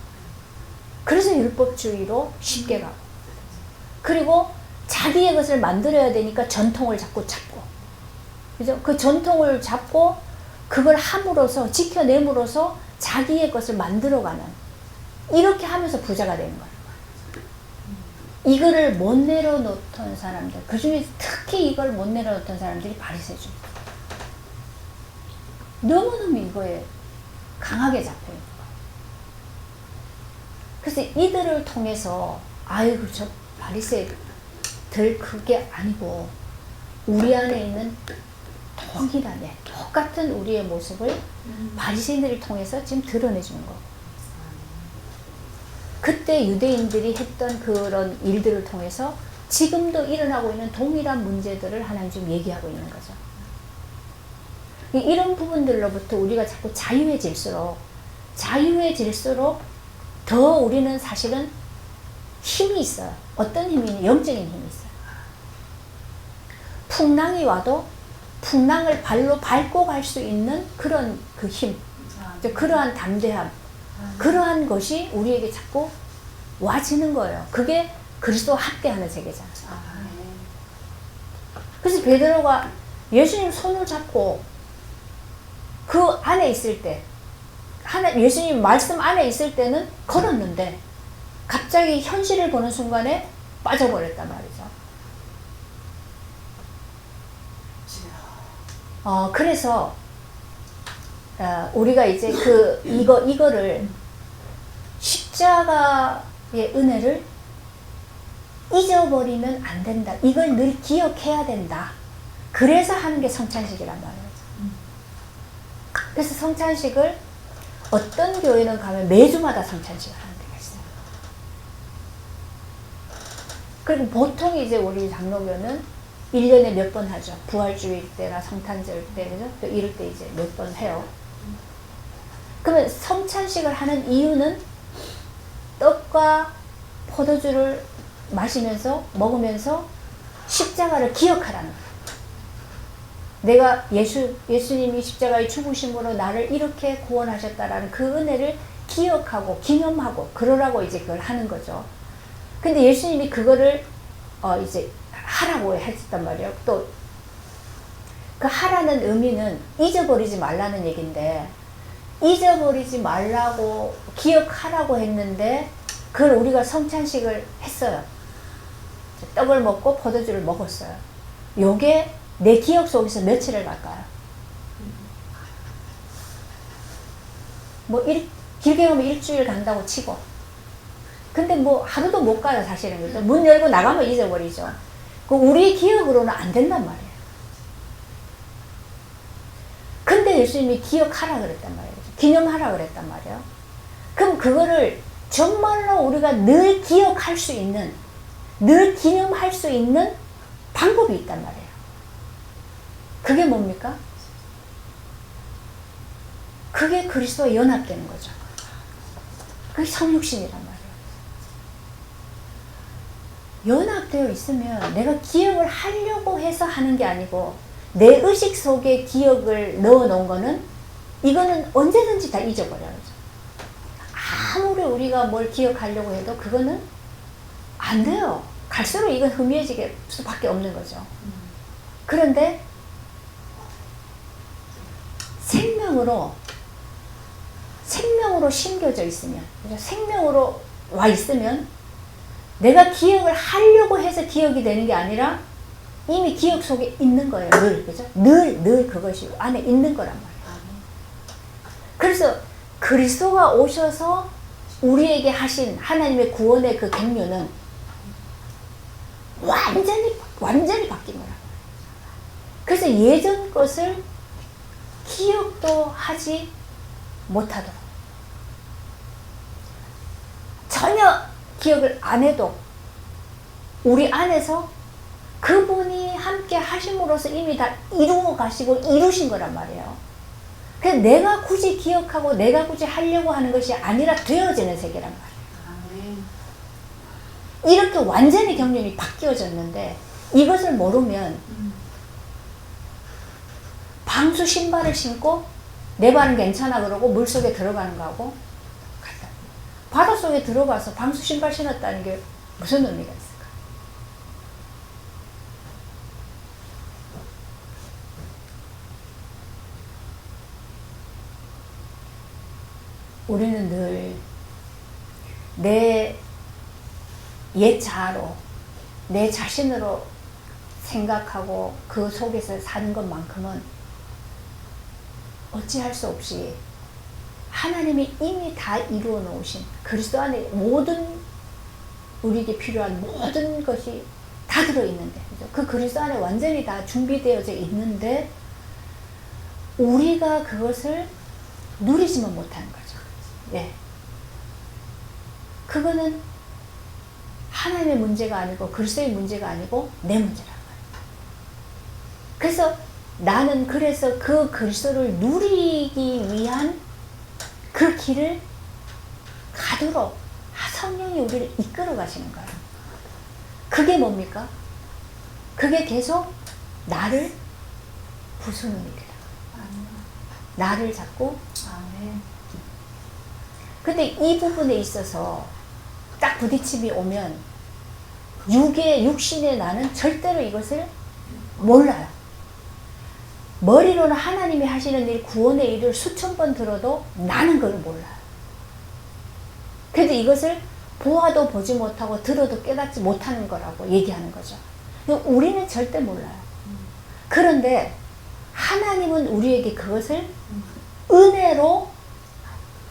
그래서 율법주의로 쉽게 가고, 그리고 자기의 것을 만들어야 되니까 전통을 자꾸 잡고, 그죠? 그 전통을 잡고 그걸 함으로써, 지켜냄으로써 자기의 것을 만들어가는, 이렇게 하면서 부자가 되는 거예요. 이거를 못 내려놓던 사람들, 그 중에 특히 이걸 못 내려놓던 사람들이 바리새인입니다. 너무너무 이거에 강하게 잡혀있는 거예요. 그래서 이들을 통해서 아이고 저 바리새인들 그게 아니고 우리 안에 있는 동일하네, 똑같은 우리의 모습을 바리새인들을 통해서 지금 드러내주는 거고, 그때 유대인들이 했던 그런 일들을 통해서 지금도 일어나고 있는 동일한 문제들을 하나님 지금 얘기하고 있는 거죠. 이런 부분들로부터 우리가 자꾸 자유해질수록 더 우리는 사실은 힘이 있어요. 어떤 힘이 있냐? 영적인 힘이 있어요. 풍랑이 와도 풍랑을 발로 밟고 갈 수 있는 그런 그 힘, 그러한 담대함, 그러한 것이 우리에게 자꾸 와지는 거예요. 그게 그리스도와 함께하는 세계잖아요. 그래서 베드로가 예수님 손을 잡고 그 안에 있을 때, 예수님 말씀 안에 있을 때는 걸었는데 갑자기 현실을 보는 순간에 빠져버렸단 말이죠. 그래서 우리가 이제 이거를 십자가의 은혜를 잊어버리면 안 된다. 이걸 늘 기억해야 된다. 그래서 하는 게 성찬식이란 말이에요. 그래서 성찬식을 어떤 교회는 가면 매주마다 성찬식을 하는 데가 있어요. 그리고 보통 이제 우리 장로교는 1년에 몇 번 하죠. 부활주일 때나 성탄절 때, 그죠? 또 이럴 때 이제 몇 번 해요. 그러면 성찬식을 하는 이유는 떡과 포도주를 먹으면서 십자가를 기억하라는 거예요. 내가 예수님이 십자가의 죽으심으로 나를 이렇게 구원하셨다라는 그 은혜를 기억하고 기념하고 그러라고 이제 그걸 하는 거죠. 근데 예수님이 그거를 이제 하라고 했단 말이에요. 또 그 하라는 의미는 잊어버리지 말라는 얘기인데, 잊어버리지 말라고 기억하라고 했는데 그걸 우리가 성찬식을 했어요. 떡을 먹고 포도주를 먹었어요. 요게 내 기억 속에서 며칠을 갈까요? 길게 가면 일주일 간다고 치고, 근데 하루도 못 가요, 사실은. 그죠? 문 열고 나가면 잊어버리죠. 우리 기억으로는 안 된단 말이에요. 근데 예수님이 기억하라 그랬단 말이에요. 기념하라 그랬단 말이에요. 그럼 그거를 정말로 우리가 늘 기억할 수 있는, 늘 기념할 수 있는 방법이 있단 말이에요. 그게 뭡니까? 그게 그리스도와 연합되는 거죠. 그게 성육신이란 말이에요. 연합되어 있으면 내가 기억을 하려고 해서 하는 게 아니고, 내 의식 속에 기억을 넣어 놓은 거는 이거는 언제든지 다 잊어버려요. 아무리 우리가 뭘 기억하려고 해도 그거는 안 돼요. 갈수록 이건 희미해지게 수밖에 없는 거죠. 그런데 생명으로 심겨져 있으면, 생명으로 와 있으면 내가 기억을 하려고 해서 기억이 되는 게 아니라 이미 기억 속에 있는 거예요. 늘, 그죠? 늘 그것이 안에 있는 거란 말이에요. 그래서 그리스도가 오셔서 우리에게 하신 하나님의 구원의 그 경륜은 완전히 바뀐 거란 말이에요. 그래서 예전 것을 기억도 하지 못하도록, 전혀 기억을 안 해도 우리 안에서 그분이 함께 하심으로써 이미 다 이루어 가시고 이루신 거란 말이에요. 그래서 내가 굳이 기억하고 내가 굳이 하려고 하는 것이 아니라 되어지는 세계란 말이에요. 이렇게 완전히 경륜이 바뀌어졌는데 이것을 모르면 방수 신발을 신고 내 발은 괜찮아 그러고 물속에 들어가는 거하고 같다. 바닷속에 들어가서 방수 신발 신었다는 게 무슨 의미가 있을까? 우리는 늘 내 옛 자아로, 내 자신으로 생각하고 그 속에서 사는 것만큼은 어찌할 수 없이 하나님이 이미 다 이루어 놓으신 그리스도 안에 모든 우리에게 필요한 모든 것이 다 들어있는데, 그죠? 그 그리스도 안에 완전히 다 준비되어져 있는데 우리가 그것을 누리지만 못하는 거죠. 예. 그거는 하나님의 문제가 아니고 그리스도의 문제가 아니고 내 문제란 말이에요. 그래서 나는 그래서 그 그리스도를 누리기 위한 그 길을 가도록 성령이 우리를 이끌어 가시는 거예요. 그게 뭡니까? 그게 계속 나를 부수는 일이다. 나를 잡고. 근데 이 부분에 있어서 딱 부딪힘이 오면 육신의 나는 절대로 이것을 몰라요. 머리로는 하나님이 하시는 일, 구원의 일을 수천 번 들어도 나는 그걸 몰라요. 그래도 이것을 보아도 보지 못하고 들어도 깨닫지 못하는 거라고 얘기하는 거죠. 우리는 절대 몰라요. 그런데 하나님은 우리에게 그것을 은혜로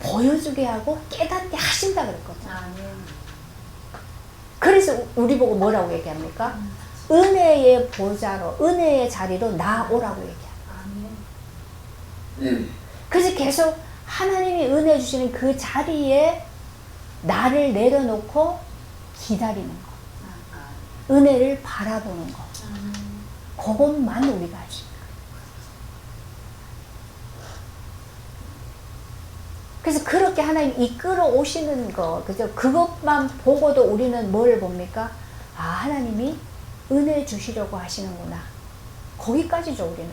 보여주게 하고 깨닫게 하신다 그랬거든요. 그래서 우리 보고 뭐라고 얘기합니까? 은혜의 보좌로, 은혜의 자리로 나오라고 얘기합니다. 그래서 계속 하나님이 은혜 주시는 그 자리에 나를 내려놓고 기다리는 거, 은혜를 바라보는 거, 그것만 우리가 할 수 있는 거예요. 그래서 그렇게 하나님 이끌어 오시는 거, 그죠? 그것만 보고도 우리는 뭘 봅니까? 아, 하나님이 은혜 주시려고 하시는구나. 거기까지죠, 우리는.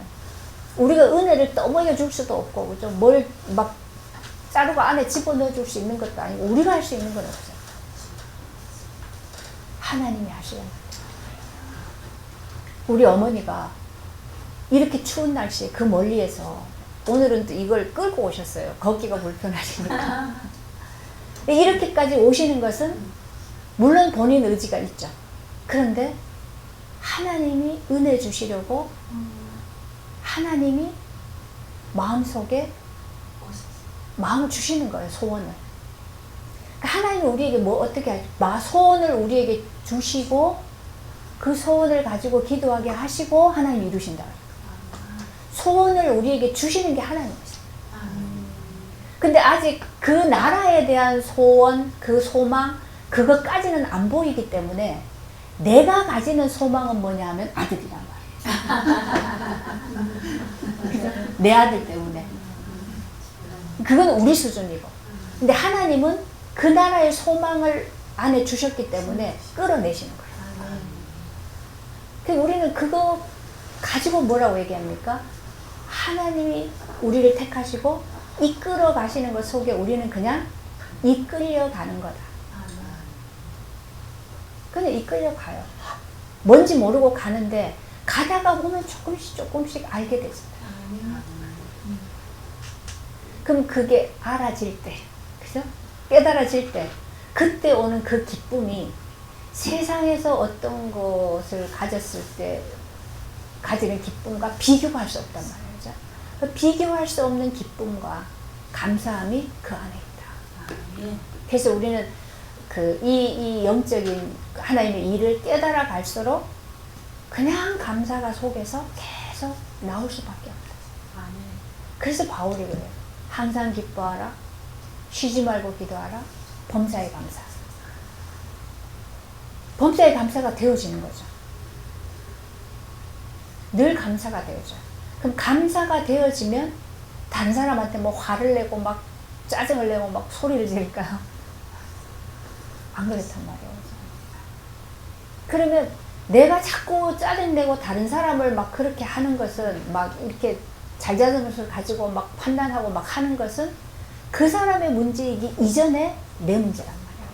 우리가 은혜를 떠먹여 줄 수도 없고, 그죠? 뭘 막 자르고 안에 집어넣어 줄 수 있는 것도 아니고, 우리가 할 수 있는 건 없어요. 하나님이 하시는 거예요. 우리 어머니가 이렇게 추운 날씨에 그 멀리에서 오늘은 또 이걸 끌고 오셨어요. 걷기가 불편하시니까. 이렇게까지 오시는 것은 물론 본인 의지가 있죠. 그런데 하나님이 은혜 주시려고 하나님이 마음속에 마음을 주시는 거예요. 소원을. 그러니까 하나님이 우리에게 뭐 어떻게 하죠? 소원을 우리에게 주시고 그 소원을 가지고 기도하게 하시고 하나님이 이루신다. 소원을 우리에게 주시는 게 하나님이세요. 근데 아직 그 나라에 대한 소원, 그 소망, 그것까지는 안 보이기 때문에 내가 가지는 소망은 뭐냐 하면 아들이란 말이에요. 내 아들 때문에. 그건 우리 수준이고. 근데 하나님은 그 나라의 소망을 안에 주셨기 때문에 끌어내시는 거예요. 그러니까 우리는 그거 가지고 뭐라고 얘기합니까? 하나님이 우리를 택하시고 이끌어 가시는 것 속에 우리는 그냥 이끌려 가는 거다. 그냥 이끌려 가요. 뭔지 모르고 가는데 가다가 보면 조금씩 알게 되죠. 그럼 그게 알아질 때, 그죠? 깨달아질 때, 그때 오는 그 기쁨이 세상에서 어떤 것을 가졌을 때 가지는 기쁨과 비교할 수 없단 말이죠. 그 비교할 수 없는 기쁨과 감사함이 그 안에 있다. 그래서 우리는 이 영적인 하나님의 일을 깨달아 갈수록 그냥 감사가 속에서 계속 나올 수밖에 없다. 그래서 바울이 그래요. 항상 기뻐하라. 쉬지 말고 기도하라. 범사에 감사. 범사에 감사가 되어지는 거죠. 늘 감사가 되어져요. 그럼 감사가 되어지면 다른 사람한테 뭐 화를 내고 막 짜증을 내고 막 소리를 지를까요? 안 그렇단 말이에요. 그러면 내가 자꾸 짜증내고 다른 사람을 막 그렇게 하는 것은 막 이렇게 잘자는 것을 가지고 막 판단하고 막 하는 것은 그 사람의 문제이기 이전에 내 문제란 말이에요.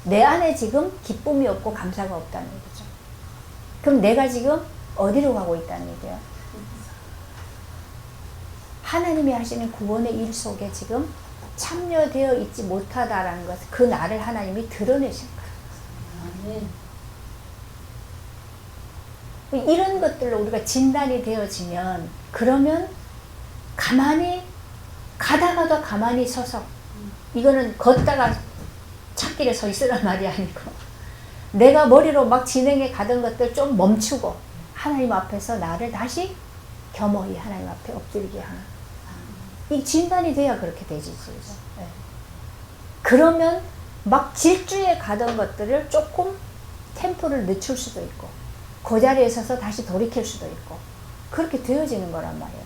내 안에 지금 기쁨이 없고 감사가 없다는 얘기죠. 그럼 내가 지금 어디로 가고 있다는 얘기예요? 하나님이 하시는 구원의 일 속에 지금 참여되어 있지 못하다라는 것, 그 나를 하나님이 드러내신 거예요. 이런 것들로 우리가 진단이 되어지면, 그러면 가만히 가다가도 가만히 서서, 이거는 걷다가 찾길에 서 있으란 말이 아니고, 내가 머리로 막 진행해 가던 것들 좀 멈추고 하나님 앞에서 나를 다시 겸허히 하나님 앞에 엎드리게 하는, 이 진단이 돼야 그렇게 되지. 네. 그러면 막 질주에 가던 것들을 조금 템포를 늦출 수도 있고, 그 자리에 서서 다시 돌이킬 수도 있고, 그렇게 되어지는 거란 말이에요.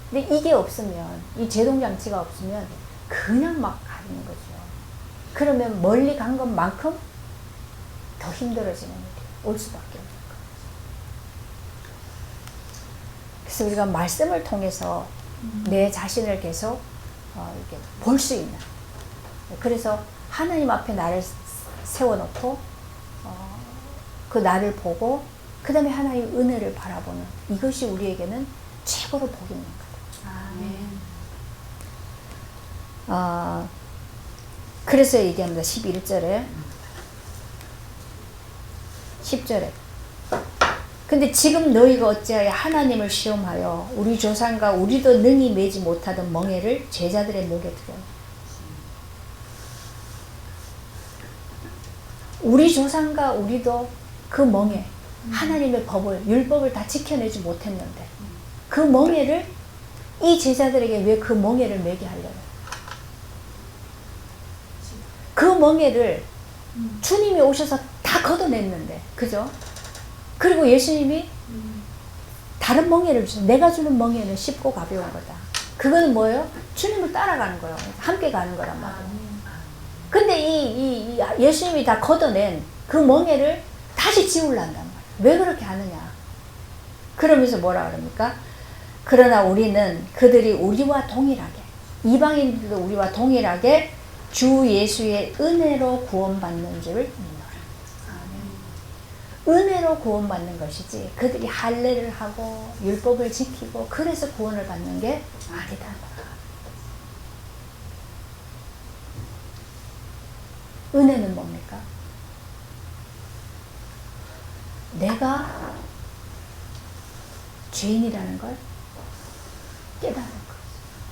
근데 이게 없으면, 이 제동장치가 없으면 그냥 막 가는 거죠. 그러면 멀리 간 것만큼 더 힘들어지는 일이 올 수밖에 없는 거예요. 그래서 우리가 말씀을 통해서 내 자신을 계속 이렇게 볼 수 있는, 그래서 하나님 앞에 나를 세워놓고 그 나를 보고 그 다음에 하나님의 은혜를 바라보는, 이것이 우리에게는 최고로 복 있는 거예요. 그래서 얘기합니다. 11절에 10절에 근데 지금 너희가 어찌하여 하나님을 시험하여 우리 조상과 우리도 능히 매지 못하던 멍에를 제자들의 목에 들여. 우리 조상과 우리도 그 멍에, 하나님의 법을, 율법을 다 지켜내지 못했는데 그 멍에를 이 제자들에게 왜 그 멍에를 매게 하려고? 그 멍에를 주님이 오셔서 다 걷어냈는데, 그죠? 그리고 예수님이 다른 멍에를 주셔. 내가 주는 멍에는 쉽고 가벼운 거다. 그거는 뭐예요? 주님을 따라가는 거예요. 함께 가는 거란 말이에요. 근데 이 예수님이 다 걷어낸 그 멍에를 다시 지우려단 말이에요. 왜 그렇게 하느냐? 그러면서 뭐라 그럽니까? 그러나 우리는 그들이 우리와 동일하게, 이방인들도 우리와 동일하게 주 예수의 은혜로 구원받는 줄을 믿노라. 은혜로 구원받는 것이지 그들이 할례를 하고 율법을 지키고 그래서 구원을 받는 게 아니다. 은혜는 뭡니까? 내가 죄인이라는 걸 깨닫는 것.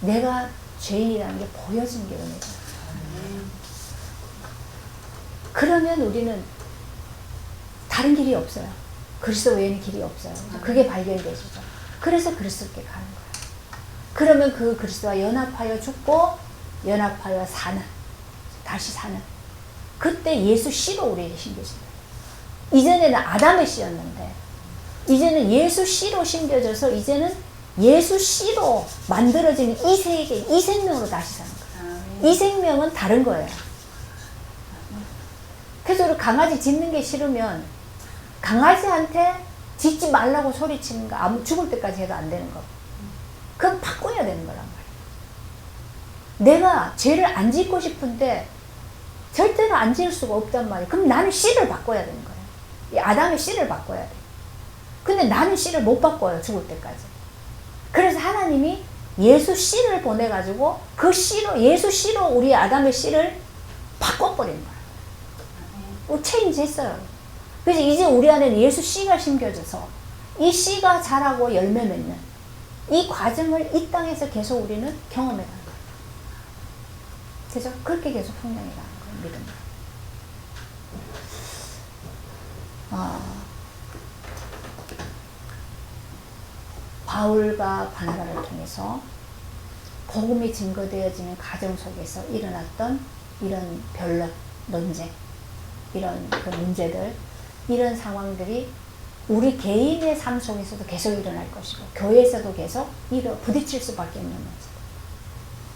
내가 죄인이라는 게 보여진 게 은혜다. 그러면 우리는 다른 길이 없어요. 그리스도 외에는 길이 없어요. 그게 발견되시죠. 그래서 그리스도께 가는 거예요. 그러면 그 그리스도와 연합하여 죽고 연합하여 사는, 다시 사는, 그때 예수 씨로 우리에게 심겨진다. 이전에는 아담의 씨였는데 이제는 예수 씨로 심겨져서 이제는 예수 씨로 만들어지는 이 세계, 이 생명으로 다시 사는 거예요. 이 생명은 다른 거예요. 그래서 우리 강아지 짖는 게 싫으면 강아지한테 짖지 말라고 소리치는 거, 아무 죽을 때까지 해도 안 되는 거. 그럼 바꿔야 되는 거란 말이에요. 내가 죄를 안 짓고 싶은데 절대로 안 지을 수가 없단 말이에요. 그럼 나는 씨를 바꿔야 되는 거예요. 이 아담의 씨를 바꿔야 돼요. 근데 나는 씨를 못 바꿔요. 죽을 때까지. 그래서 하나님이 예수 씨를 보내가지고 그 씨로, 예수 씨로 우리 아담의 씨를 바꿔버린 거예요. 체인지 했어요. 그래서 이제 우리 안에는 예수 씨가 심겨져서 이 씨가 자라고 열매 맺는 이 과정을 이 땅에서 계속 우리는 경험해 가는 거예요. 그죠? 그렇게 계속 성장해 가는 거예요. 믿음. 바울과 바나바를 통해서 복음이 증거되어지는 과정 속에서 일어났던 이런 변론, 논쟁, 이런 그 문제들, 이런 상황들이 우리 개인의 삶 속에서도 계속 일어날 것이고 교회에서도 계속 부딪힐 수밖에 없는 문제.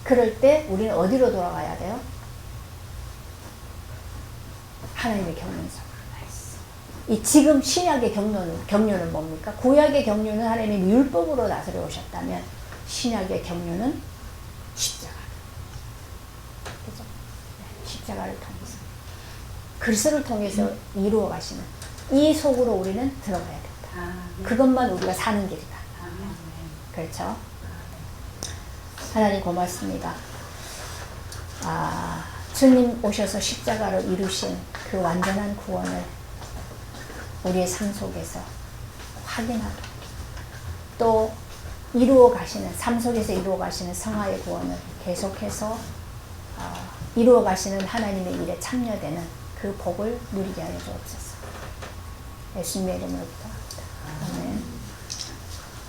그럴 때 우리는 어디로 돌아가야 돼요? 하나님의 경륜서. 이 지금 신약의 경륜은 뭡니까? 구약의 경륜은 하나님이 율법으로 다스려 오셨다면 신약의 경륜은 십자가. 그죠? 십자가를 통해서 그리스도를 통해서 이루어 가시는 이 속으로 우리는 들어가야 된다. 그것만 우리가 사는 길이다. 그렇죠? 하나님 고맙습니다. 주님 오셔서 십자가를 이루신 그 완전한 구원을 우리의 삶 속에서 확인하고 또 이루어 가시는 삶 속에서 이루어 가시는 성화의 구원을 계속해서 이루어 가시는 하나님의 일에 참여되는 그 복을 누리게 하여 주옵소서. 예수님의 이름으로 기도합니다.